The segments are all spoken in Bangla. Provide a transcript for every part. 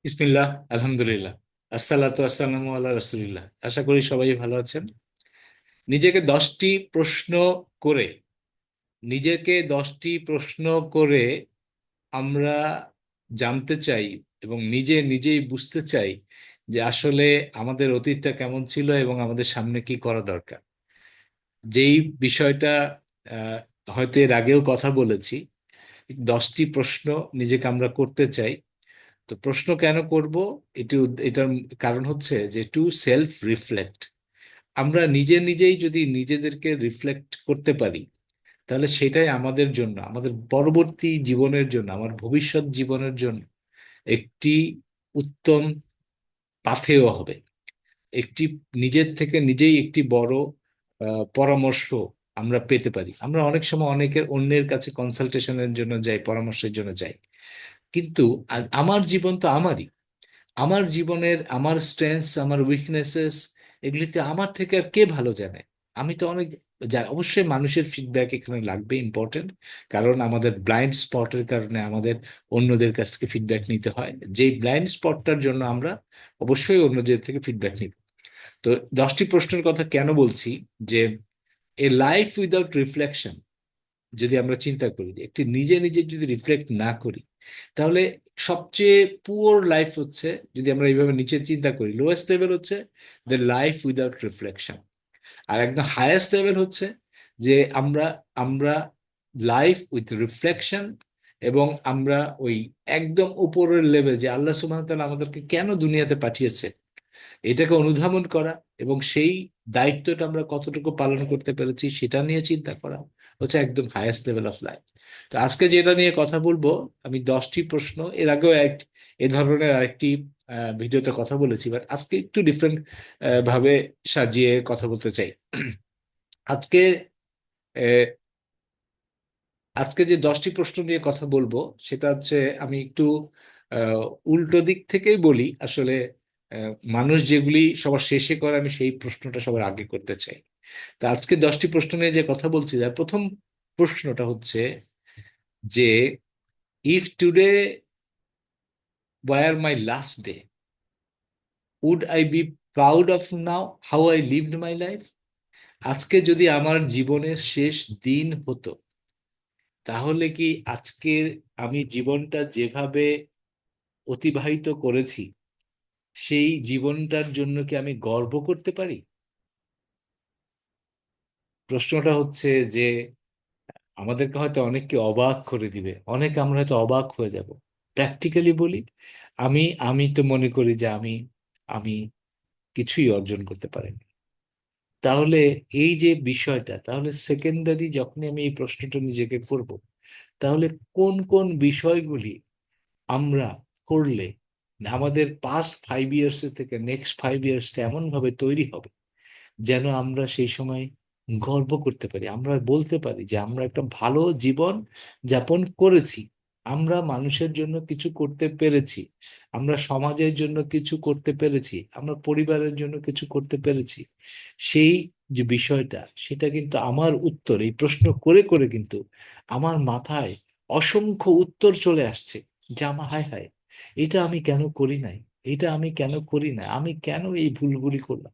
বিসমিল্লাহ, আলহামদুলিল্লাহ, আসসালাতু আসসালামু আলা রাসূলিল্লাহ। আশা করি সবাই ভালো আছেন। নিজেকে দশটি প্রশ্ন করে নিজেকে দশটি প্রশ্ন করে আমরা জানতে চাই এবং নিজেই বুঝতে চাই যে আসলে আমাদের অতীতটা কেমন ছিল এবং আমাদের সামনে কি করা দরকার। যেই বিষয়টা আহ, হয়তো এর আগেও কথা বলেছি, 10টি প্রশ্ন নিজেকে আমরা করতে চাই। তো প্রশ্ন কেন করব? এটার কারণ হচ্ছে যে টু সেলফ রিফ্লেক্ট। আমরা নিজেই যদি নিজেদেরকে রিফ্লেক্ট করতে পারি, তাহলে সেটাই আমাদের জন্য, আমাদের পরবর্তী জীবনের জন্য, আমার ভবিষ্যৎ জীবনের জন্য একটি উত্তম পাথেয় হবে। একটি নিজের থেকে নিজেই একটি বড় পরামর্শ আমরা পেতে পারি। আমরা অনেক সময় অন্যের কাছে কনসালটেশনের জন্য যাই, পরামর্শের জন্য যাই, কিন্তু আমার জীবন তো আমারই। আমার জীবনের আমার স্ট্রেংথস, আমার উইকনেসেস, এগুলিতে আমার থেকে আর কে ভালো জানে? আমি তো অনেক অবশ্যই মানুষের ফিডব্যাক এখানে লাগবে, ইম্পর্টেন্ট। কারণ আমাদের ব্লাইন্ড স্পটের কারণে আমাদের অন্যদের কাছ থেকে ফিডব্যাক নিতে হয়। যেই ব্লাইন্ড স্পটটার জন্য আমরা অবশ্যই অন্যদের থেকে ফিডব্যাক নিব। তো 10টি প্রশ্নের কথা কেন বলছি? যে এ লাইফ উইদাউট রিফ্লেকশন, যদি আমরা চিন্তা করি যে একটি নিজে যদি রিফ্লেক্ট না করি, তাহলে সবচেয়ে পুয়ার লাইফ হচ্ছে, যদি আমরা এইভাবে নিচে চিন্তা করি, লোয়েস্ট লেভেল হচ্ছে দ্য লাইফ উইদাউট রিফ্লেকশন। আর একদম হায়েস্ট লেভেল হচ্ছে যে আমরা আমরা লাইফ উইথ রিফ্লেকশন। এবং আমরা ওই একদম উপরের লেভেল, যে আল্লাহ সুবহানাহু ওয়া তাআলা আমাদেরকে কেন দুনিয়াতে পাঠিয়েছে, এটাকে অনুধাবন করা এবং সেই দায়িত্বটা আমরা কতটুকু পালন করতে পেরেছি সেটা নিয়ে চিন্তা করা হচ্ছে একদম হাইয়েস্ট লেভেল অফ লাইফ। তো আজকে যেটা নিয়ে কথা বলবো, আমি 10টি প্রশ্ন, এর আগেও এ ধরনের আরেকটি ভিডিওতে কথা বলেছি, বাট আজকে একটু ডিফারেন্ট ভাবে সাজিয়ে কথা বলতে চাই। আজকে আহ, আজকে যে 10টি প্রশ্ন নিয়ে কথা বলবো, সেটা হচ্ছে, আমি একটু আহ, উল্টো দিক থেকেই বলি আসলে। মানুষ যেগুলি সবার শেষে করে, আমি সেই প্রশ্নটা সবার আগে করতে চাই। তা আজকে 10টি প্রশ্ন নিয়ে যে কথা বলছি, তার প্রথম প্রশ্নটা হচ্ছে যে, if today were my last day, would I be proud of now how I lived my life? আজকে যদি আমার জীবনের শেষ দিন হতো, তাহলে কি আজকের আমি জীবনটা যেভাবে অতিবাহিত করেছি, সেই জীবনটার জন্য কি আমি গর্ব করতে পারি? প্রশ্নটা হচ্ছে যে আমাদেরকে হয়তো অনেককে অবাক করে দিবে, অনেকে আমরা হয়তো অবাক হয়ে যাব। প্র্যাকটিক্যালি বলি, আমি আমি তো মনে করি যে আমি কিছুই অর্জন করতে পারিনি। তাহলে এই যে বিষয়টা, তাহলে সেকেন্ডারি যখনই আমি এই প্রশ্নটা নিজেকে করব, তাহলে কোন কোন বিষয়গুলি আমরা করলে আমাদের পাস্ট 5 ইয়ার্স থেকে নেক্সট 5 ইয়ার্সটা এমন ভাবে তৈরি হবে যেন আমরা সেই সময় গর্ব করতে পারি, আমরা বলতে পারি যে আমরা একটা ভালো জীবন যাপন করেছি, আমরা মানুষের জন্য কিছু করতে পেরেছি, আমরা সমাজের জন্য কিছু করতে পেরেছি, আমরা পরিবারের জন্য কিছু করতে পেরেছি। সেই যে বিষয়টা, সেটা কিন্তু আমার উত্তর, এই প্রশ্ন করে করে কিন্তু আমার মাথায় অসংখ্য উত্তর চলে আসছে, যে আমার হায় হায়, এটা আমি কেন করি নাই, এটা আমি কেন করি না, আমি কেন এই ভুলগুলি করলাম।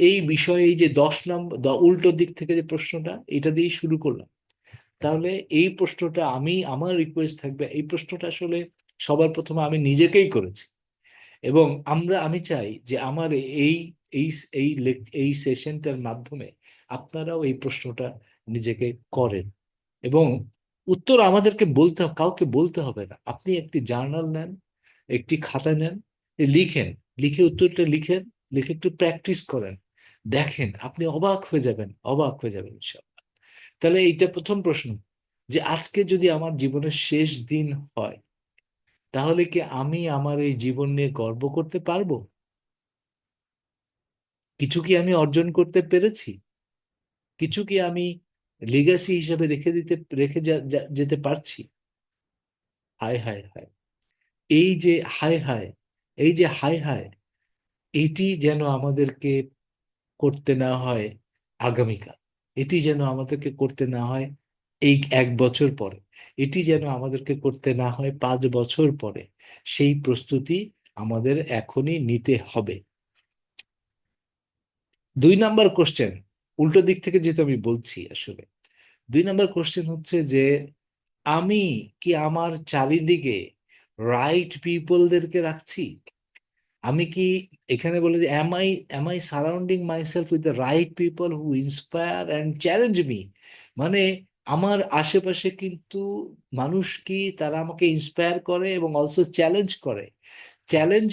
এই বিষয়ে এই যে 10 নম্বর উল্টো দিক থেকে যে প্রশ্নটা, এটা দিয়েই শুরু করলাম। তাহলে এই প্রশ্নটা, আমার রিকোয়েস্ট থাকবে, এই প্রশ্নটা আসলে সবার প্রথমে আমি নিজেকেই করেছি। এবং আমি চাই যে আমার এই এই এই সেশনটার মাধ্যমে আপনারাও এই প্রশ্নটা নিজেকে করেন। এবং উত্তর আমাদেরকে কাউকে বলতে হবে না। আপনি একটি জার্নাল নেন, একটি খাতা নেন, লিখেন, লিখে উত্তরটা লিখেন, লিখে একটু প্র্যাকটিস করেন, দেখেন আপনি অবাক হয়ে যাবেন, অবাক হয়ে যাবেন ইনশাআল্লাহ। তাহলে এইটা প্রথম প্রশ্ন, যে আজকে যদি আমার জীবনের শেষ দিন হয়, তাহলে কি আমি আমার এই জীবন নিয়ে গর্ব করতে পারবো? কিছু কি আমি অর্জন করতে পেরেছি? কিছু কি আমি লিগ্যাসি হিসেবে যেতে পারছি? হায় হায় হায়, এই যে হায় হায়, এই যে হায় হায়, এটি যেন আমাদেরকে করতে না হয় আগামীকাল, এটি যেন আমাদেরকে করতে না হয় এই 1 বছর পরে, এটি যেন আমাদেরকে করতে না হয় 5 বছর পরে, সেই প্রস্তুতি আমাদের এখনই নিতে হবে। 2 নাম্বার কোশ্চেন, উল্টো দিক থেকে যেহেতু আমি বলছি আসলে, 2 নাম্বার কোশ্চেন হচ্ছে যে আমি কি আমার চারিদিকে রাইট পিপলদেরকে রাখছি? আমি কি, এখানে বলে যে am I surrounding myself with the right people who inspire and challenge me? মানে আমার আশেপাশে কিন্তু মানুষ কি তারা আমাকে ইন্সপায়ার করে এবং অলসো চ্যালেঞ্জ করে? চ্যালেঞ্জ,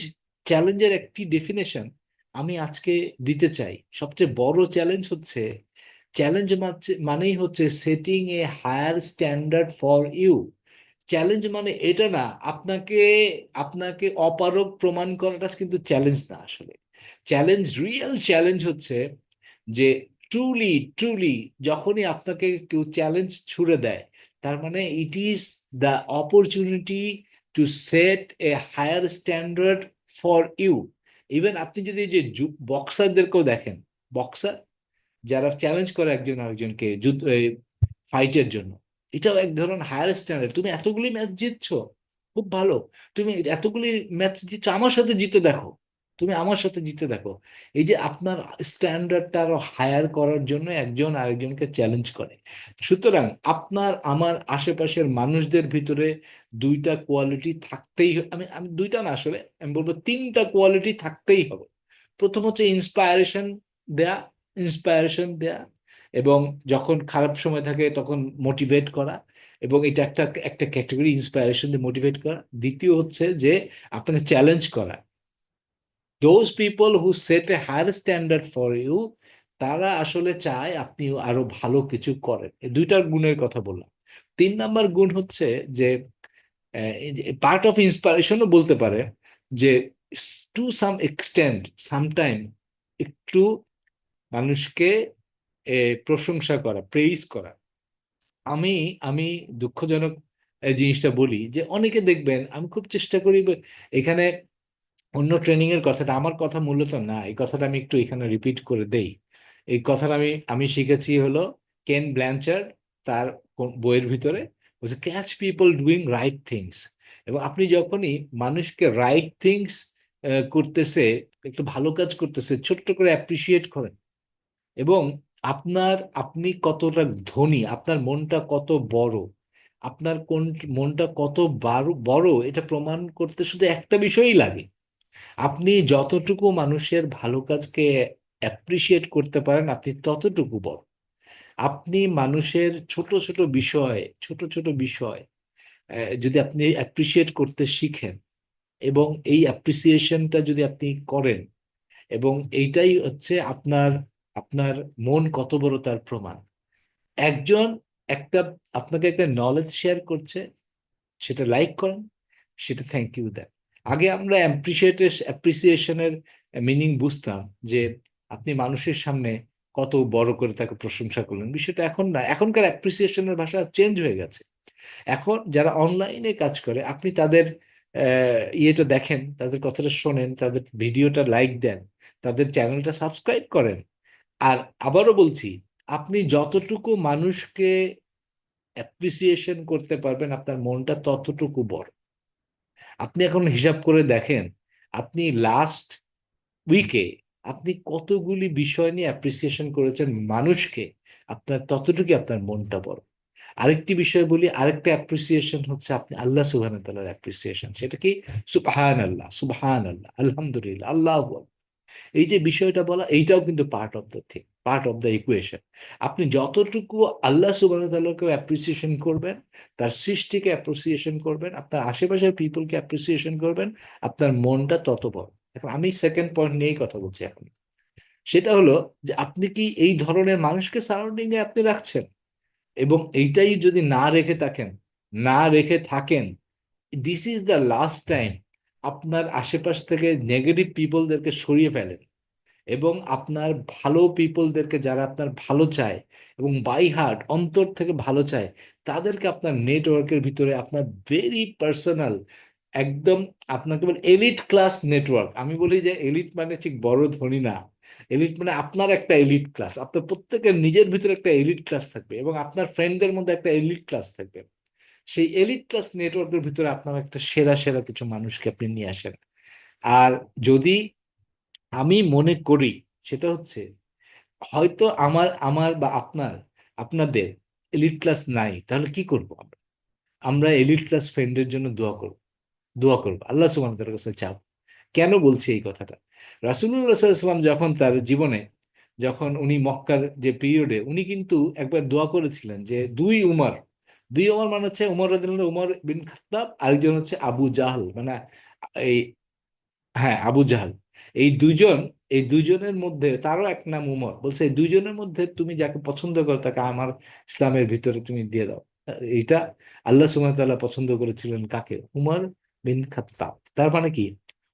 চ্যালেঞ্জের একটি ডেফিনেশন আমি আজকে দিতে চাই। সবচেয়ে বড় চ্যালেঞ্জ হচ্ছে, চ্যালেঞ্জ মানেই হচ্ছে setting a higher standard for you. Challenge মানে এটা না, আপনাকে আপনাকে অপারগ প্রমাণ করাটা কিন্তু চ্যালেঞ্জ না আসলে। চ্যালেঞ্জ, রিয়েল চ্যালেঞ্জ হচ্ছে যে ট্রুলি ট্রুলি যখনই আপনাকে কেউ চ্যালেঞ্জ ছুড়ে দেয়, তার মানে it is the opportunity to set a higher standard for you. Even আপনি যদি যে বক্সারদেরকেও দেখেন, বক্সার যারা চ্যালেঞ্জ করে একজন আরেকজনকে যুদ্ধ, ফাইটের জন্য, এটাও এক ধরনের হায়ার স্ট্যান্ডার্ড। তুমি এতগুলি ম্যাচ জিতছো, খুব ভালো। তুমি এতগুলি ম্যাচ জিতছো, আমার সাথে জিতে দেখো, তুমি আমার সাথে জিতে দেখো। এই যে আপনার স্ট্যান্ডার্ডটা আরো হায়ার করার জন্য একজন আরেকজনকে চ্যালেঞ্জ করে। সুতরাং আপনার আমার আশেপাশের মানুষদের ভিতরে 2টা কোয়ালিটি থাকতেই আমি আমি 2টা না আসলে, আমি বলবো 3টা কোয়ালিটি থাকতেই হবে। প্রথম হচ্ছে ইন্সপায়ারেশন দেয়া, ইন্সপায়ারেশন দেয়া, এবং যখন খারাপ সময় থাকে তখন মোটিভেট করা, এবং এটা একটা একটা ক্যাটাগরি, ইন্সপায়ারেশন দিয়ে মোটিভেট করা। দ্বিতীয় হচ্ছে যে আপনাকে চ্যালেঞ্জ করা, those people who set a higher standard for you, তারা আসলে চায় আপনি আরো ভালো কিছু করেন। এই 2টা গুণের কথা বললাম। 3 নাম্বার গুণ হচ্ছে যে পার্ট অফ ইন্সপায়ারেশনও বলতে পারে যে টু সাম এক্সটেন্ড সামটাইম একটু মানুষকে প্রশংসা করা, প্রেইজ করা। আমি আমি দুঃখজনক এই জিনিসটা বলি যে অনেকে দেখবেন, আমি খুব চেষ্টা করি এখানে অন্য ট্রেনিং এর কথাটা আমার কথা মূলত না, এই কথাটা আমি একটু এখানে রিপিট করে দেই। এই কথাটা আমি আমি শিখেছি হলো কেন ব্ল্যানচার্ড, তার বইয়ের ভিতরে বলছে catch people doing right things. এবং আপনি যখনই মানুষকে রাইট থিংস করতেছে, একটু ভালো কাজ করতেছে, ছোট্ট করে অ্যাপ্রিসিয়েট করেন। এবং আপনি কতটা ধনী, আপনার মনটা কত বড়, আপনার কোন মনটা কত বড়, এটা প্রমাণ করতে শুধু একটা বিষয়ই লাগে। আপনি যতটুকু মানুষের ভালো কাজকে অ্যাপ্রিসিয়েট করতে পারেন, আপনি ততটুকু বড়। আপনি মানুষের ছোট ছোট বিষয়, ছোট ছোট বিষয় যদি আপনি অ্যাপ্রিসিয়েট করতে শিখেন, এবং এই অ্যাপ্রিসিয়েশনটা যদি আপনি করেন, এবং এইটাই হচ্ছে আপনার আপনার মন কত বড় তার প্রমাণ। একজন একটা আপনাকে একটা নলেজ শেয়ার করছে, সেটা লাইক করেন, সেটা থ্যাংক ইউ দেন। আগে আমরা অ্যাপ্রিসিয়েশনের মিনিং বুঝতাম যে আপনি মানুষের সামনে কত বড় করে তাকে প্রশংসা করলেন, বিষয়টা এখন না। এখনকার অ্যাপ্রিসিয়েশনের ভাষা চেঞ্জ হয়ে গেছে। এখন যারা অনলাইনে কাজ করে, আপনি তাদের ইয়েটা দেখেন, তাদের কথাটা শোনেন, তাদের ভিডিওটা লাইক দেন, তাদের চ্যানেলটা সাবস্ক্রাইব করেন। আর আবারও বলছি, আপনি যতটুকু মানুষকে অ্যাপ্রিসিয়েশন করতে পারবেন, আপনার মনটা ততটুকু বড়। আপনি এখন হিসাব করে দেখেন, আপনি লাস্ট উইকে আপনি কতগুলি বিষয় নিয়ে অ্যাপ্রিসিয়েশন করেছেন মানুষকে, আপনার ততটুকু আপনার মনটা বড়। আরেকটি বিষয় বলি, আরেকটা অ্যাপ্রিসিয়েশন হচ্ছে আপনি আল্লাহ সুবহানাহু ওয়া তাআলার অ্যাপ্রিসিয়েশন। সেটা কি? সুবহান আল্লাহ, সুবহান আল্লাহ, আলহামদুলিল্লাহ, আল্লাহ। এই যে বিষয়টা বলা, এইটাও কিন্তু part of the thing, part of the equation. আপনি যতটুকু আল্লাহ সুবহানাহু ওয়া তাআলাকে অ্যাপ্রিসিয়েশন করবেন, তার সৃষ্টিকে অ্যাপ্রিসিয়েশন করবেন, আপনার আশেপাশের পিপলকে অ্যাপ্রিসিয়েশন করবেন, আপনার মনটা তত বড়। এখন আমি সেকেন্ড পয়েন্ট নিয়েই কথা বলছি এখন। সেটা হলো যে আপনি কি এই ধরনের মানুষকে সারাউন্ডিং এ আপনি রাখছেন? এবং এইটাই যদি না রেখে থাকেন, this is the last time আপনার আশেপাশ থেকে নেগেটিভ পিপলদেরকে সরিয়ে ফেলেন, এবং আপনার ভালো পিপলদেরকে, যারা আপনার ভালো চায় এবং বাই হার্ট অন্তর থেকে ভালো চায়, তাদেরকে আপনার নেটওয়ার্কের ভিতরে, আপনার ভেরি পার্সোনাল, একদম আপনাকে বল এলিট ক্লাস নেটওয়ার্ক। আমি বলি যে এলিট মানে ঠিক বড় ধনী না, এলিট মানে আপনার একটা এলিট ক্লাস, আপনার প্রত্যেকের নিজের ভিতরে একটা এলিট ক্লাস থাকবে এবং আপনার ফ্রেন্ডদের মধ্যে একটা এলিট ক্লাস থাকবে। সেই এলিট ক্লাস নেটওয়ার্কের ভিতরে আপনার একটা সেরা সেরা কিছু মানুষকে আপনি নিয়ে আসেন। আর যদি আমি মনে করি, সেটা হচ্ছে হয়তো আমার আমার বা আপনাদের এলিট ক্লাস নাই, তাহলে কি করব আমরা? আমরা এলিট ক্লাস ফ্রেন্ডের জন্য দোয়া করবো, আল্লাহ সুবহানাহু ওয়া তাআলার কাছে চাপ। কেন বলছি এই কথাটা? রাসূলুল্লাহ সাল্লাল্লাহু আলাইহি ওয়াসাল্লাম যখন তার জীবনে, যখন উনি মক্কার যে পিরিয়ডে, উনি কিন্তু একবার দোয়া করেছিলেন যে দুই উমর মানে হচ্ছে উমর রাদিয়াল্লাহু, উমর বিন খাত্তাব, আরেকজন হচ্ছে আবু জাহল, মানে এই, হ্যাঁ, আবু জাহাল। এই দুইজন, এই দুইজনের মধ্যে তারও এক নাম উমর, বলছে এই দুইজনের মধ্যে তুমি যাকে পছন্দ করো তাকে আমার ইসলামের ভিতরে তুমি দিয়ে দাও। এইটা আল্লাহ সুবহানাহু ওয়া তাআলা পছন্দ করেছিলেন কাকে? উমর বিন খাত্তাব। তার মানে কি,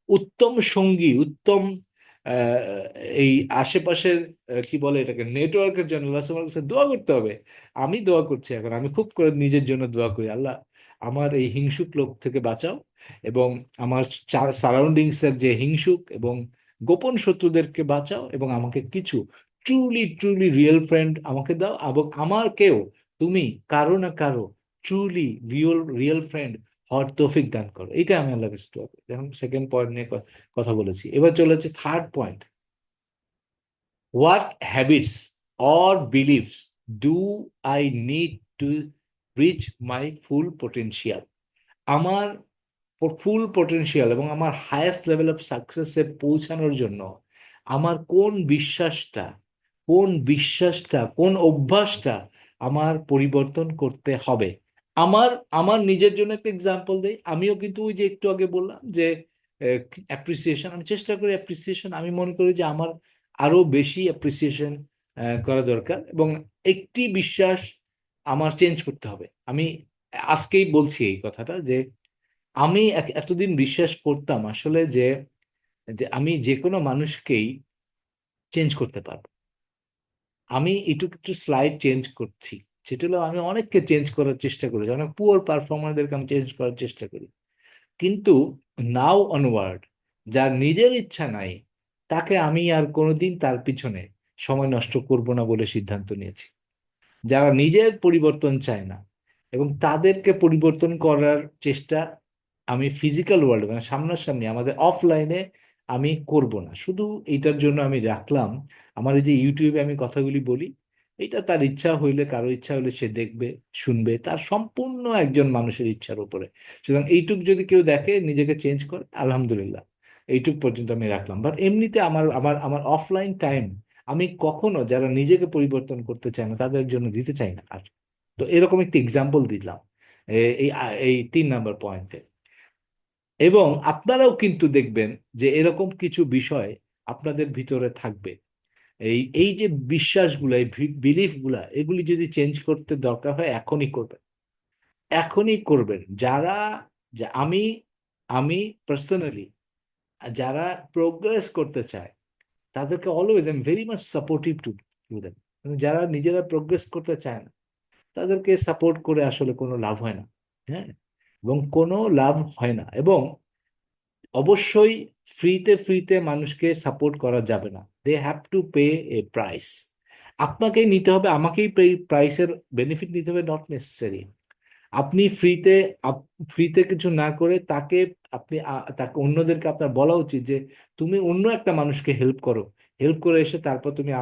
উত্তম সঙ্গী, উত্তম আহ, এই আশেপাশের কি বলে এটাকে, নেটওয়ার্কের জন্য আল্লাহ সুবহানাহু ওয়া তাআলার কাছে দোয়া করতে হবে। আমি দোয়া করছি এখন, আমি খুব করে নিজের জন্য দোয়া করি, আল্লাহ আমার এই হিংসুক লোক থেকে বাঁচাও, এবং আমার সারাউন্ডিংস এর যে হিংসুক এবং গোপন শত্রুদেরকে বাঁচাও, এবং আমাকে কিছু ট্রুলি ট্রুলি রিয়েল ফ্রেন্ড আমাকে দাও, এবং আমারকেও তুমি কারো না কারো ট্রুলি রিয়েল রিয়েল ফ্রেন্ড হওয়ার তৌফিক দান করো। এটা আমি আল্লাহ কাছে দোয়া করি। এখন সেকেন্ড পয়েন্ট নিয়ে কথা বলেছি, এবার চলে যাচ্ছে third point. What habits or believes do I need to reach my full potential? আমার ফুল পটেনশিয়াল এবং আমার হায়েস্ট লেভেল অফ সাকসেসে পৌঁছানোর জন্য আমার কোন অভ্যাসটা আমার পরিবর্তন করতে হবে। আমার আমার নিজের জন্য একটা এক্সাম্পল দেই, আমিও কিন্তু ওই যে একটু আগে বললাম যে অ্যাপ্রিসিয়েশন, আমি চেষ্টা করি অ্যাপ্রিসিয়েশন, আমি মনে করি যে আমার আরো বেশি অ্যাপ্রিসিয়েশন করা দরকার, এবং একটি বিশ্বাস আমার চেঞ্জ করতে হবে। আমি আজকেই বলছি এই কথাটা যে আমি এতদিন বিশ্বাস করতাম আসলে যে যে আমি যে কোনো মানুষকেই চেঞ্জ করতে পারবো। আমি একটু একটু স্লাইড চেঞ্জ করছি, সেটা হলো আমি অনেককে চেঞ্জ করার চেষ্টা করেছি, অনেক পুয়ার পারফর্মারদেরকে আমি চেঞ্জ করার চেষ্টা করি। কিন্তু নাও অনওয়ার্ড, যার নিজের ইচ্ছা নাই, তাকে আমি আর কোনোদিন তার পিছনে সময় নষ্ট করব না বলে সিদ্ধান্ত নিয়েছি। যারা নিজের পরিবর্তন চায় না এবং তাদেরকে পরিবর্তন করার চেষ্টা আমি ফিজিক্যাল ওয়ার্ল্ড মানে সামনাসামনি আমাদের অফলাইনে আমি করব না। শুধু এইটার জন্য আমি রাখলাম আমার এই যে ইউটিউবে আমি কথাগুলি বলি, এটা তার ইচ্ছা হইলে, কারো ইচ্ছা হইলে সে দেখবে, শুনবে, তার সম্পূর্ণ একজন মানুষের ইচ্ছার উপরে। সুতরাং এইটুক যদি কেউ দেখে নিজেকে চেঞ্জ করে, আলহামদুলিল্লাহ, এইটুক পর্যন্ত আমি রাখলাম। বাট এমনিতে আমার আমার আমার অফলাইন টাইম আমি কখনো যারা নিজেকে পরিবর্তন করতে চায় না তাদের জন্য দিতে চাই না আর। তো এরকম একটি এক্সাম্পল দিলাম এই এই 3 নাম্বার পয়েন্টে। এবং আপনারাও কিন্তু দেখবেন যে এরকম কিছু বিষয় আপনাদের ভিতরে থাকবে। এই এই যে বিশ্বাসগুলো, এই বিলিফ গুলা, এগুলি যদি চেঞ্জ করতে দরকার হয় এখনই করবেন, এখনই করবেন। যারা আমি আমি পার্সোনালি যারা প্রোগ্রেস করতে চায় তাদেরকে always I am very much supportive to them. যারা নিজেরা প্রোগ্রেস করতে চায় না তাদেরকে সাপোর্ট করে আসলে কোনো লাভ হয় না। হ্যাঁ, এবং কোনো লাভ হয় না। এবং অবশ্যই ফ্রিতে ফ্রিতে মানুষকে সাপোর্ট করা যাবে না, they have to pay a price. আপনাকেই নিতে হবে, আমাকেই প্রাইসের বেনিফিট নিতে হবে, নট নেসেসারি। আপনি ফ্রিতে কিছু না করে তাকে, তাকে অন্যদেরকে আপনার বলা উচিত যে তুমি অন্য একটা মানুষকে হেল্প করো, হেল্প করে এসে তারপর তুমি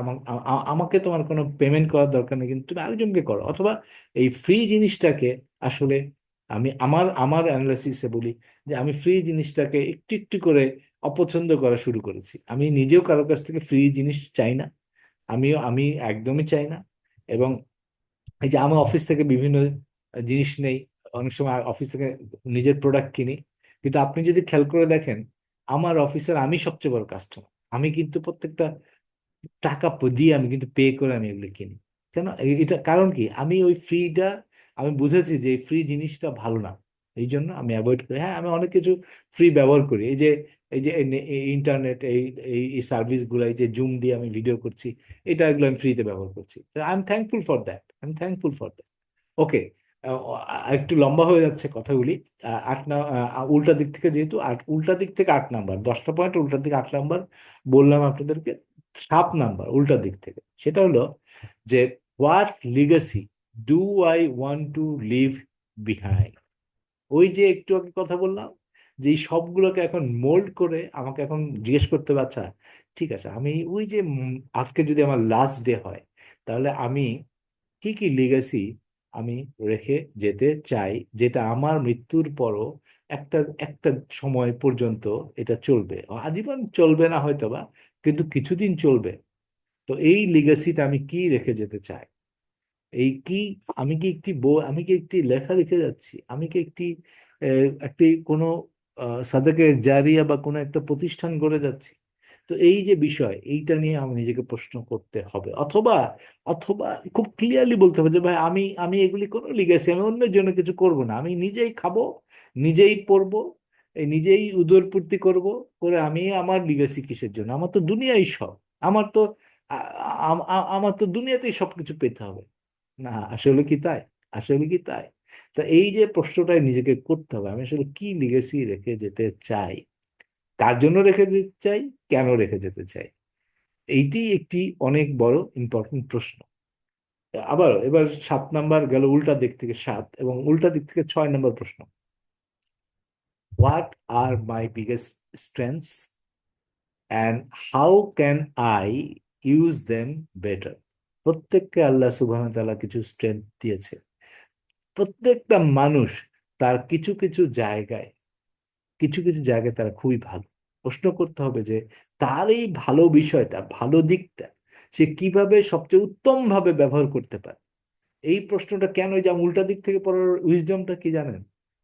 আমাকে তোমার কোনো পেমেন্ট করার দরকার নেই, কিন্তু তুমি আরেকজনকে করো। অথবা এই ফ্রি জিনিসটাকে আসলে আমি আমার আমার অ্যানালাইসিসে বলি যে আমি ফ্রি জিনিসটাকে একটু একটু করে অপছন্দ করা শুরু করেছি। আমি নিজেও কারো কাছ থেকে ফ্রি জিনিস চাই না, আমি একদমই চাই না। এবং এই যে আমি অফিস থেকে বিভিন্ন জিনিস নেই, অনেক সময় অফিস থেকে নিজের প্রোডাক্ট কিনি, কিন্তু আপনি যদি খেয়াল করে দেখেন আমার অফিসের আমি সবচেয়ে বড় কাস্টমার। আমি কিন্তু প্রত্যেকটা টাকা দিয়ে আমি কিন্তু পে করে আমি এগুলো কিনি। কেন? এটা কারণ কি, আমি ওই ফ্রিটা আমি বুঝেছি যে এই ফ্রি জিনিসটা ভালো না, এই জন্য আমি অ্যাভয়েড করি। হ্যাঁ, আমি অনেক কিছু ফ্রি ব্যবহার করি, এই যে ইন্টারনেট, এই সার্ভিসগুলো, এই যে জুম দিয়ে আমি ভিডিও করছি, এগুলো আমি ফ্রিতে ব্যবহার করছি। I am thankful for that, I am thankful for that. Okay, একটু লম্বা হয়ে যাচ্ছে কথাগুলি। উল্টা দিক থেকে যেহেতু উল্টা দিক থেকে 8 নাম্বার, 10টা পয়েন্ট উল্টা দিকে 8 নাম্বার বললাম আপনাদেরকে। 7 নাম্বার উল্টা দিক থেকে, সেটা হলো যে what legacy do I want to leave behind. ওই যে একটু আগে কথা বললাম যে এই সবগুলোকে এখন মোল্ড করে আমাকে এখন জিজ্ঞেস করতে হবে, আচ্ছা ঠিক আছে আমি ওই যে আজকে যদি আমার লাস্ট ডে হয়, তাহলে আমি কি কি লিগ্যাসি আমি রেখে যেতে চাই, যেটা আমার মৃত্যুর পরও একটা একটা সময় পর্যন্ত এটা চলবে, আজীবন চলবে না হয়তোবা, কিন্তু কিছুদিন চলবে। তো এই লিগ্যাসিটা আমি কি রেখে যেতে চাই, এই কি, আমি কি একটি বই, আমি কি একটি লেখা লিখে যাচ্ছি, আমি কি একটি একটি কোনো সাদেকে জারিয়া বা কোনো একটা প্রতিষ্ঠান গড়ে যাচ্ছি। তো এই যে বিষয়, এইটা নিয়ে আমি নিজেকে প্রশ্ন করতে হবে, অথবা অথবা খুব ক্লিয়ারলি বলতে হবে যে ভাই আমি আমি এগুলি কোনো লিগেসি আমি অন্যের জন্য কিছু করব না, আমি নিজেই খাবো, নিজেই পরবো, এই নিজেই উদরপূর্তি করব, করে আমি আমার লিগেসি কিসের জন্য, আমার তো দুনিয়াই সব, আমার তো আমার তো দুনিয়াতেই সবকিছু পেতে হবে। না, আসলে কি তাই? আসলে কি তাই? তো এই যে প্রশ্নটাই নিজেকে করতে হবে, আমি আসলে কি লিগেসি রেখে যেতে চাই, কার জন্য রেখে যেতে চাই, কেন রেখে যেতে চাই। এইটি একটি অনেক বড় ইম্পর্টেন্ট প্রশ্ন। আবার এবার 7 নাম্বার গেল উল্টা দিক থেকে, 7 এবং উল্টা দিক থেকে 6 নাম্বার প্রশ্ন, what are my biggest strengths and how can I use them better. প্রত্যেককে আল্লাহ সুবহানাহু ওয়া তাআলা কিছু স্ট্রেংথ দিয়েছে। প্রত্যেকটা মানুষ তার কিছু কিছু জায়গায়, কিছু কিছু জায়গায় তারা খুবই ভালো। প্রশ্ন করতে হবে যে তার এই ভালো বিষয়টা, ভালো দিকটা সে কিভাবে সবচেয়ে উত্তম ভাবে ব্যবহার করতে পারে। এই প্রশ্নটা কেন, ওই যে আমি উল্টা দিক থেকে পড়ার উইজডমটা কি জানেন,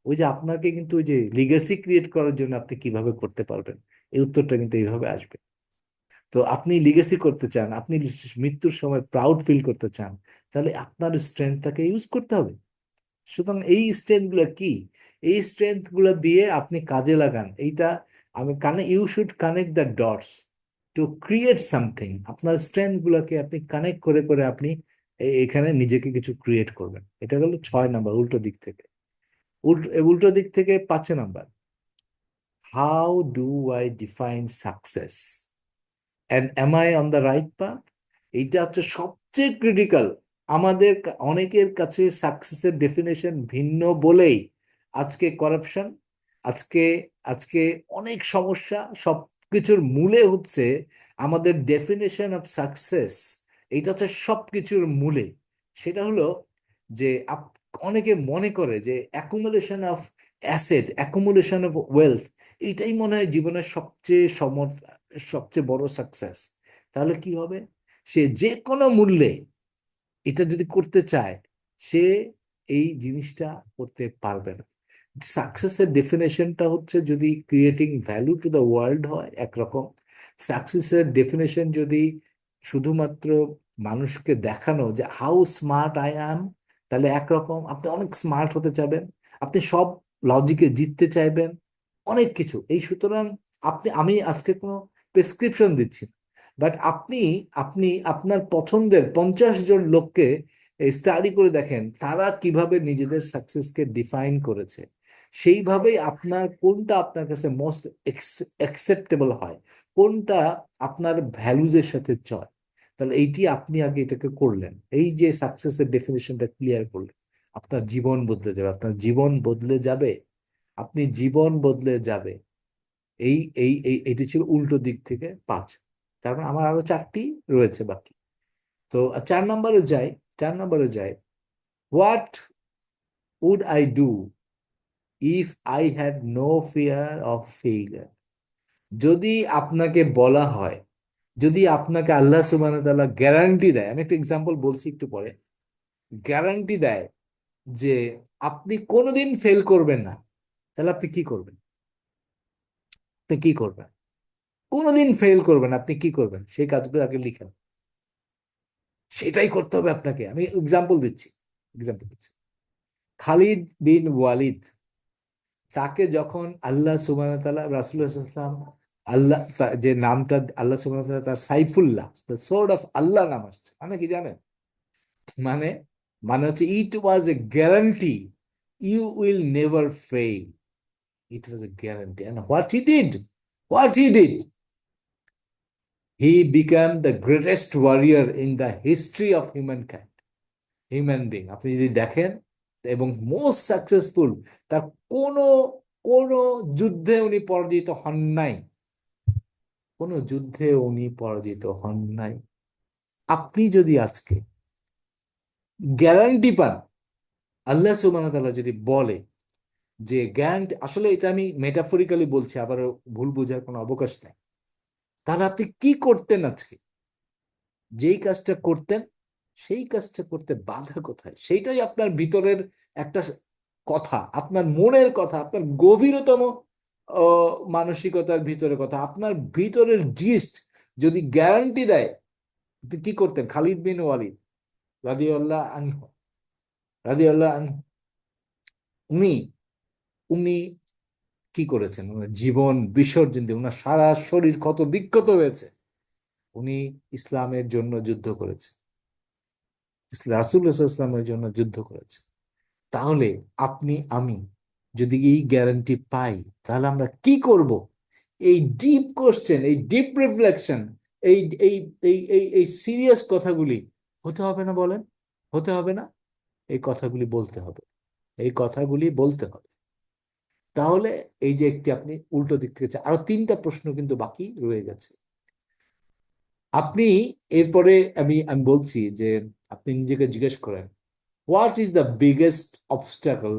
ওই যে আপনাকে কিন্তু ওই যে লিগেসি ক্রিয়েট করার জন্য আপনি কিভাবে করতে পারবেন, এই উত্তরটা কিন্তু এইভাবে আসবে। তো আপনি লিগেসি করতে চান, আপনি মৃত্যুর সময় প্রাউড ফিল করতে চান, তাহলে আপনার স্ট্রেংথটাকে ইউজ করতে হবে। সুতরাং এই স্ট্রেংথ গুলা কি, এই স্ট্রেংথ গুলা দিয়ে আপনি কাজে লাগান এইটা। আমি you should connect the dots to create something. আপনার স্ট্রেংথ গুলাকে আপনি কানেক্ট করে করে আপনি এখানে নিজেকে কিছু ক্রিয়েট করবেন। এটা হলো 6 নাম্বার উল্টো দিক থেকে। উল্টো দিক থেকে 5 number, how do I define success and am I on the right path. এইটা হচ্ছে সবচেয়ে ক্রিটিক্যাল। আমাদের অনেকের কাছে সাকসেসের ডেফিনেশন ভিন্ন বলেই আজকে করাপশন, আজকে আজকে অনেক সমস্যা, সব কিছুর মূলে হচ্ছে আমাদের ডেফিনেশন অফ সাকসেস। এইটা হচ্ছে সব কিছুর মূলে। সেটা হলো যে অনেকে মনে করে যে accumulation of asset, accumulation of wealth, এটাই মনে হয় জীবনের সবচেয়ে বড় সাকসেস। তাহলে কি হবে, সে যে কোনো মূল্যে এটা যদি করতে চায়, সে এই জিনিসটা করতে পারবে না। সাকসেসের ডেফিনেশনটা হচ্ছে যদি creating value to the world হয় একরকম, সাকসেসের ডেফিনেশন যদি শুধুমাত্র মানুষকে দেখানো যে হাউ স্মার্ট আই অ্যাম, তাহলে একরকম আপনি অনেক স্মার্ট হতে চাইবেন, আপনি সব লজিকে জিততে চাইবেন, অনেক কিছু এই। সুতরাং আমি আজকে কোনো প্রেসক্রিপশন দিচ্ছি, বাট আপনি আপনি আপনার পছন্দের 50 জন লোককে স্টাডি করে দেখেন তারা কিভাবে নিজেদের সাকসেসকে ডিফাইন করেছে, সেইভাবেই আপনার কোনটা আপনার কাছে মোস্ট অ্যাকসেপ্টেবল হয়, কোনটা আপনার ভ্যালুজের সাথে চয়। তাহলে এইটি আপনি আগে এটাকে করলেন, এই যে সাকসেসের ডেফিনেশনটা ক্লিয়ার করলেন, আপনার জীবন বদলে যাবে, আপনার জীবন বদলে যাবে, আপনি জীবন বদলে যাবে। এই এই এই এটি ছিল উল্টো দিক থেকে 5। তার মানে আমার আরো 4টি রয়েছে বাকি। তো 4 নম্বরে যাই। 4 নম্বরে যাই, what would I do if I had no fear of failure. যদি আপনাকে বলা হয়, যদি আপনাকে আল্লাহ সুবহানাহু ওয়া তাআলা গ্যারান্টি দেয়, আমি একটা এক্সাম্পল বলছি একটু পরে, গ্যারান্টি দেয় যে আপনি কোনোদিন ফেল করবেন না, তাহলে আপনি কি করবেন? আপনি কি করবেন? কোনোদিন ফেল করবেন, আপনি কি করবেন সেই কাজগুলো আগে লিখেন। সেটাই করতে হবে আপনাকে। আমি এক্সাম্পল দিচ্ছি। খালিদ বিন ওয়ালিদ, তাকে যখন আল্লাহ সুবহানাহু ওয়া তাআলা, রাসূলুল্লাহ সাল্লাল্লাহু আলাইহি ওয়াসাল্লাম, আল্লাহ যে নামটা আল্লাহ সুবহানাহু ওয়া তাআলা তার Saifullah, the sword of Allah নাম আসছে, মানে কি জানেন? মানে মানে হচ্ছে it was a guarantee, you will never fail. It was a guarantee, and what he did, what he did, he became the greatest warrior in the history of human being. আপনি যদি দেখেন, এবং মোস্ট সাকসেসফুল, তার কোনো কোনো যুদ্ধে উনি পরাজিত হন নাই, কোনো যুদ্ধে উনি পরাজিত হন নাই। আপনি যদি আজকে গ্যারান্টি পান, আল্লাহ সুবহানাহু ওয়া তাআলা যদি বলে যে গ্যারান্টি, আসলে এটা আমি মেটাফরিক্যালি বলছি, আবার ভুল বোঝার কোনো অবকাশ নেই, তাহলে আপনি কি করতেন আজকে? যেই কাজটা করতেন, সেই কাজটা করতে বাধা কোথায়? সেইটাই আপনার ভিতরের একটা কথা, আপনার মনের কথা, আপনার গভীরতম মানসিকতার ভিতরের কথা, আপনার ভিতরের জিস্ট যদি গ্যারান্টি দেয়, আপনি কি করতেন? খালিদ বিন ওয়ালিদ রাদিয়াল্লাহু আনহু, রাদিয়াল্লাহু আনহু, উনি উনি কি করেছেন? ওনার জীবন বিসর্জন দিয়ে, ওনার সারা শরীর ক্ষত বিক্ষত হয়েছে, উনি ইসলামের জন্য যুদ্ধ করেছে, রাসূলুল্লাহ সাল্লাল্লাহু আলাইহি ওয়াসাল্লামের জন্য যুদ্ধ করেছে। তাহলে আপনি আমি যদি এই গ্যারান্টি পাই, তাহলে আমরা কি করব? এই ডিপ কোশ্চেন, এই ডিপ রিফ্লেকশন, এই এই এই সিরিয়াস কথাগুলি হতে হবে না? বলেন, হতে হবে না? এই কথাগুলি বলতে হবে, এই কথাগুলি বলতে হবে। তাহলে এই যে একটি, আপনি উল্টো দিক থেকে আরো তিনটা প্রশ্ন কিন্তু বাকি রয়ে গেছে। আপনি এরপরে, আমি আমি বলছি যে আপনি নিজেকে জিজ্ঞেস করেন, what is the biggest obstacle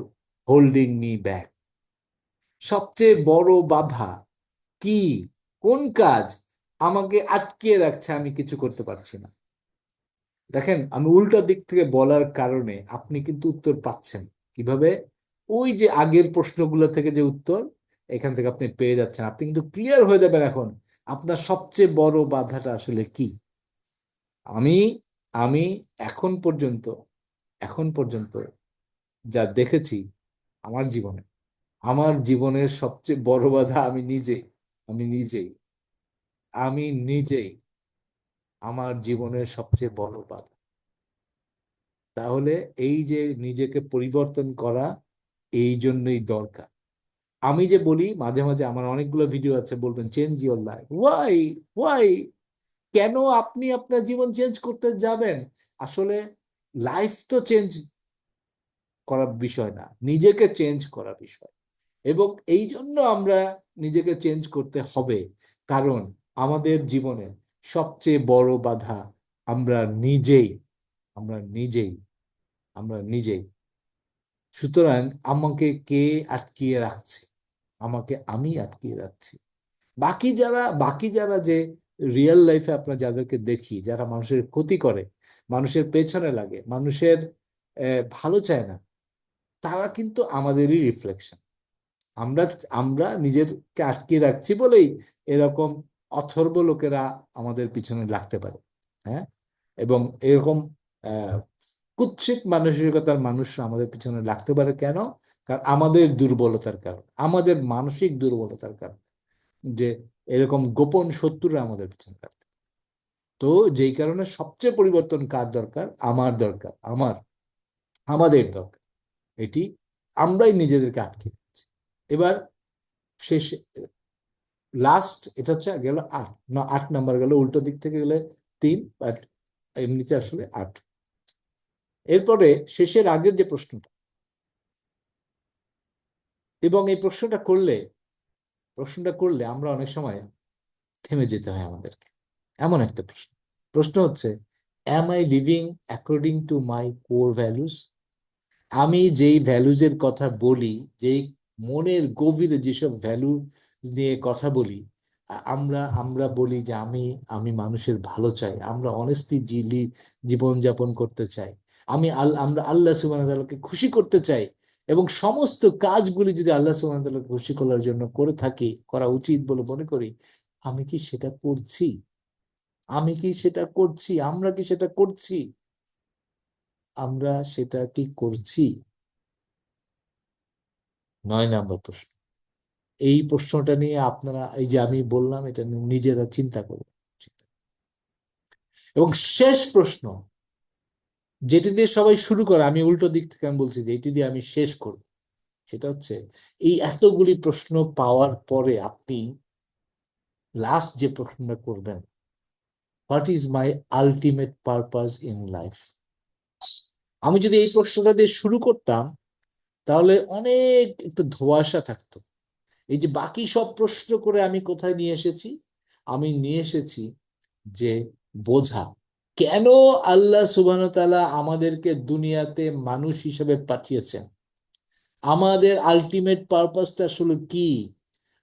holding me back? সবচেয়ে বড় বাধা কি? কোন কাজ আমাকে আটকিয়ে রাখছে, আমি কিছু করতে পারছি না? দেখেন, আমি উল্টা দিক থেকে বলার কারণে আপনি কিন্তু উত্তর পাচ্ছেন কিভাবে? ওই যে আগের প্রশ্নগুলো থেকে যে উত্তর, এখান থেকে আপনি পেয়ে যাচ্ছেন, আপনি কিন্তু ক্লিয়ার হয়ে যাবেন এখন আপনার সবচেয়ে বড় বাধাটা আসলে কি। আমি আমি এখন পর্যন্ত, এখন পর্যন্ত যা দেখেছি আমার জীবনে, আমার জীবনের সবচেয়ে বড় বাধা আমি নিজে, আমি নিজেই, আমি নিজেই আমার জীবনের সবচেয়ে বড় বাধা। তাহলে এই যে নিজেকে পরিবর্তন করা, এই জন্যই দরকার। আমি যে বলি মাঝে মাঝে, আমার অনেকগুলো ভিডিও আছে, বলবেন change your life, why, why, কেন আপনি আপনার জীবন চেঞ্জ করতে যাবেন? আসলে লাইফ তো চেঞ্জ করার বিষয় না, নিজেকে চেঞ্জ করার বিষয়। এবং এই জন্য আমরা নিজেকে চেঞ্জ করতে হবে, কারণ আমাদের জীবনে সবচেয়ে বড় বাধা আমরা নিজেই, আমরা নিজেই, আমরা নিজেই। সুতরাং আমাকে কে আটকিয়ে রাখছে? আমাকে আমি আটকিয়ে রাখছি। বাকি যারা যে রিয়েল লাইফে আপনার যাদেরকে দেখি, যারা মানুষের ক্ষতি করে, মানুষের পেছনে লাগে, মানুষের ভালো চায় না, তারা কিন্তু আমাদেরই রিফ্লেকশন। আমরা আমরা নিজেরকে আটকে রাখছি বলেই এরকম অথর্ব লোকেরা আমাদের পিছনে লাগতে পারে। হ্যাঁ, এবং এরকম আহ কুৎসিত মানসিকতার মানুষরা আমাদের পিছনে লাগতে পারে কেন? কারণ আমাদের দুর্বলতার কারণ, আমাদের মানসিক দুর্বলতার কারণ, যে এরকম গোপন শত্রুরা আমাদের পিছনে লাগতে। তো যেই কারণে সবচেয়ে পরিবর্তন কার দরকার? আমার দরকার, আমাদের দরকার। এটি আমরাই নিজেদেরকে আটকে রেখেছি। এবার শেষ, লাস্ট, এটা হচ্ছে গেল 8, না 8 নাম্বার গেল, উল্টো দিক থেকে গেলে 3, বাট এমনিতে আসলে 8। এরপরে শেষের আগের যে প্রশ্নটা, এবং এই প্রশ্নটা করলে আমরা অনেক সময় থেমে যেতে হয় আমাদেরকে। এমন একটা প্রশ্ন, প্রশ্ন হচ্ছে, am I living according to my core values? আমি যেই ভ্যালুজের কথা বলি, যেই মনের গভীরে যেসব ভ্যালু নিয়ে কথা বলি, আমরা আমরা বলি যে আমি আমি মানুষের ভালো চাই, আমরা অনেস্টলি জীবন যাপন করতে চাই, আমরা আল্লাহ সুবহানাহু ওয়া তাআলাকে খুশি করতে চাই, এবং সমস্ত কাজগুলি যদি আল্লাহ সুবহানাহু ওয়া তাআলাকে খুশি করার জন্য করে থাকি, করা উচিত বলে মনে করি, আমি কি সেটা করছি? আমি কি সেটা করছি? আমরা কি সেটা করছি? আমরা সেটা কি করছি? 9 নাম্বার প্রশ্ন। এই প্রশ্নটা নিয়ে আপনারা, এই যে আমি বললাম, এটা নিয়ে নিজেরা চিন্তা করবেন। এবং শেষ প্রশ্ন, যেটি দিয়ে সবাই শুরু করে, আমি উল্টো দিক থেকে আমি বলছি যে এটি দিয়ে আমি শেষ করব, সেটা হচ্ছে, এই এতগুলি প্রশ্ন পাওয়ার পরে আপনি লাস্ট যে প্রশ্নটা করবেন, what is my ultimate purpose in life? আমি যদি এই প্রশ্নটা দিয়ে শুরু করতাম তাহলে অনেক একটু ধোঁয়াশা থাকতো। এই যে বাকি সব প্রশ্ন করে আমি কোথায় নিয়ে এসেছি? আমি নিয়ে এসেছি যে বোঝা কেন আল্লাহ সুবহানাহু ওয়া তাআলা আমাদেরকে দুনিয়াতে মানুষ হিসেবে পাঠিয়েছেন, আমাদের আলটিমেট পারপাসটা আসলে কি।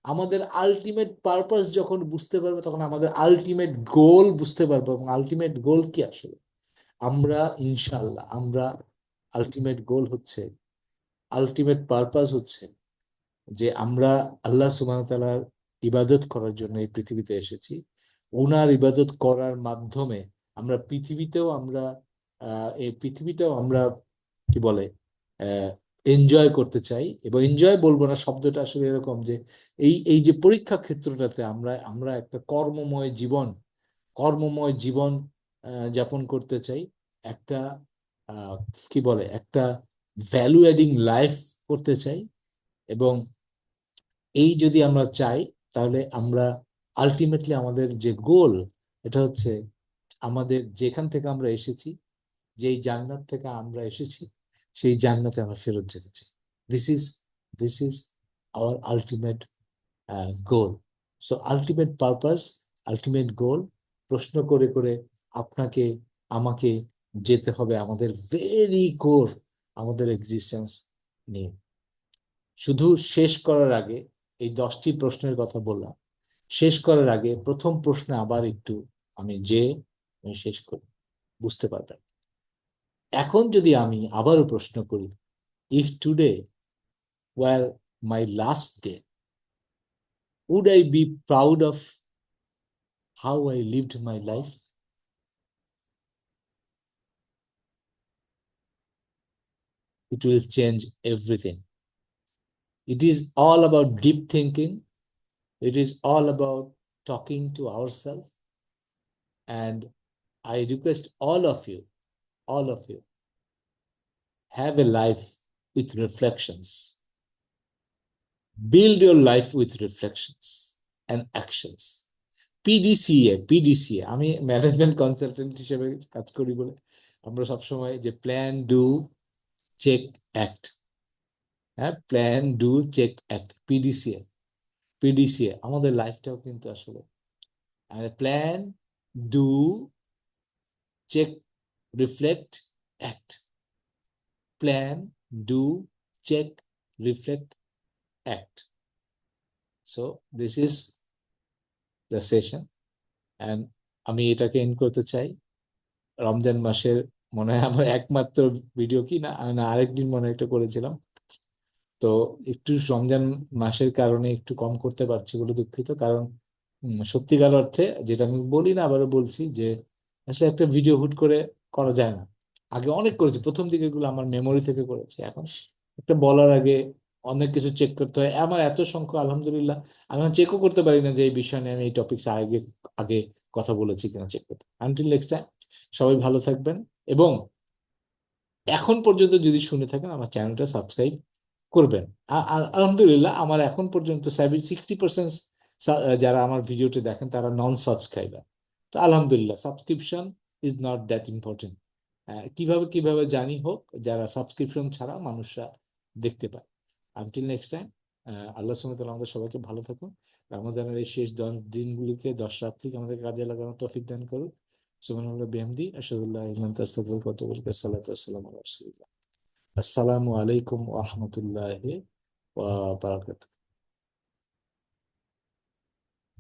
আমাদের আলটিমেট পারপাস যখন বুঝতে পারবো তখন আমাদের আলটিমেট গোল বুঝতে পারবো, এবং আলটিমেট গোল কি আসলে আমরা ইনশাআল্লাহ আমরা আলটিমেট গোল হচ্ছে, আলটিমেট পারপাস হচ্ছে যে আমরা আল্লাহ সুবহানাহু ওয়া তাআলার ইবাদত করার জন্য এই পৃথিবীতে এসেছি। ওনার ইবাদত করার মাধ্যমে আমরা পৃথিবীতেও আমরা এই পৃথিবীতেও আমরা কি বলে এনজয় করতে চাই। এবং এনজয় বলবো না, শব্দটা আসলে এরকম যে এই এই যে পরীক্ষা ক্ষেত্রটাতে আমরা আমরা একটা কর্মময় জীবন যাপন করতে চাই। একটা আহ, কি বলে একটা ভ্যালু অ্যাডিং লাইফ করতে চাই। এবং এই যদি আমরা চাই তাহলে আমরা আলটিমেটলি আমাদের যে গোল, এটা হচ্ছে আমাদের যেখান থেকে আমরা এসেছি, যেই জান্নাত থেকে আমরা এসেছি, সেই জান্নাতে আমরা ফেরত যেতে চাই। This is this is our ultimate goal. So ultimate purpose, ultimate goal প্রশ্ন করে করে আপনাকে আমাকে যেতে হবে আমাদের ভেরি কোর, আমাদের এক্সিস্টেন্স নিয়ে। শুধু শেষ করার আগে, এই 10টি প্রশ্নের কথা বললাম, শেষ করার আগে প্রথম প্রশ্নে আবার একটু আমি শেষ করি, বুঝতে পারবেন। এখন যদি আমি আবারও প্রশ্ন করি, if today were my last day, would I be proud of how I lived my life? It will change everything. It is all about deep thinking. It is all about talking to ourselves. And I request all of you, have a life with reflections. Build your life with reflections and actions. পিডিসিএ আমি ম্যানেজমেন্ট কনসালটেন্ট হিসেবে কাজ করি বলে আমরা সবসময় যে প্ল্যান ডু চেক অ্যাক্ট, হ্যাঁ, plan do check act, PDCA আমাদের লাইফটাও কিন্তু আসলে plan do check reflect act, plan do check reflect act. So this is the session, and আমি এটাকে এন্ড করতে চাই। রমজান মাসের মনে হয় আমার একমাত্র ভিডিও, কি না না আরেকদিন মনে হয় একটা করেছিলাম, তো একটু রমজান মাসের কারণে একটু কম করতে পারছি বলে দুঃখিত। কারণ সত্যিকার অর্থে যেটা আমি বলি না, আবারও বলছি যে আসলে একটা ভিডিও হুট করে করা যায় না। আগে অনেক করেছি, প্রথম দিকে এগুলো আমার মেমোরি থেকে করেছি। এখন একটা বলার আগে অনেক কিছু চেক করতে হয়, আমার এত সংখ্যা আলহামদুলিল্লাহ আমি চেকও করতে পারি না যে এই বিষয় নিয়ে আমি এই টপিকস আগে আগে কথা বলেছি কিনা চেক করতে। আনটিল নেক্সট টাইম, সবাই ভালো থাকবেন। এবং এখন পর্যন্ত যদি শুনে থাকেন আমার চ্যানেলটা সাবস্ক্রাইব করবেন। আলহামদুলিল্লাহ আমার এখন পর্যন্ত 60% যারা আমার ভিডিওটি দেখেন তারা নন সাবস্ক্রাইবার। তো আলহামদুলিল্লাহ, subscription is not that important. কিভাবে কিভাবে জানি হোক, যারা সাবস্ক্রিপশন ছাড়া মানুষরা দেখতে পায়। আনটিল নেক্সট টাইম, আল্লাহ সুবহানাহু ওয়া তাআলা আমাদের সবাইকে ভালো থাকুন। রমাদানের এই শেষ 10 দিনগুলিকে, 10 রাত্রিকে আমাদের কাজে লাগানোর তৌফিক দান করুন। সুবহানাল্লাহ বিহামদি, আশহাদু আল্লা ইলাহা ইল্লা আনতা, আস্তাগফিরুকা ওয়া আতুবু ইলাইক। আসসালাতু ওয়াসসালামু আলা রাসূলিল্লাহ। আসসালামু আলাইকুম ওয়া রাহমাতুল্লাহি ওয়া বারাকাতুহু।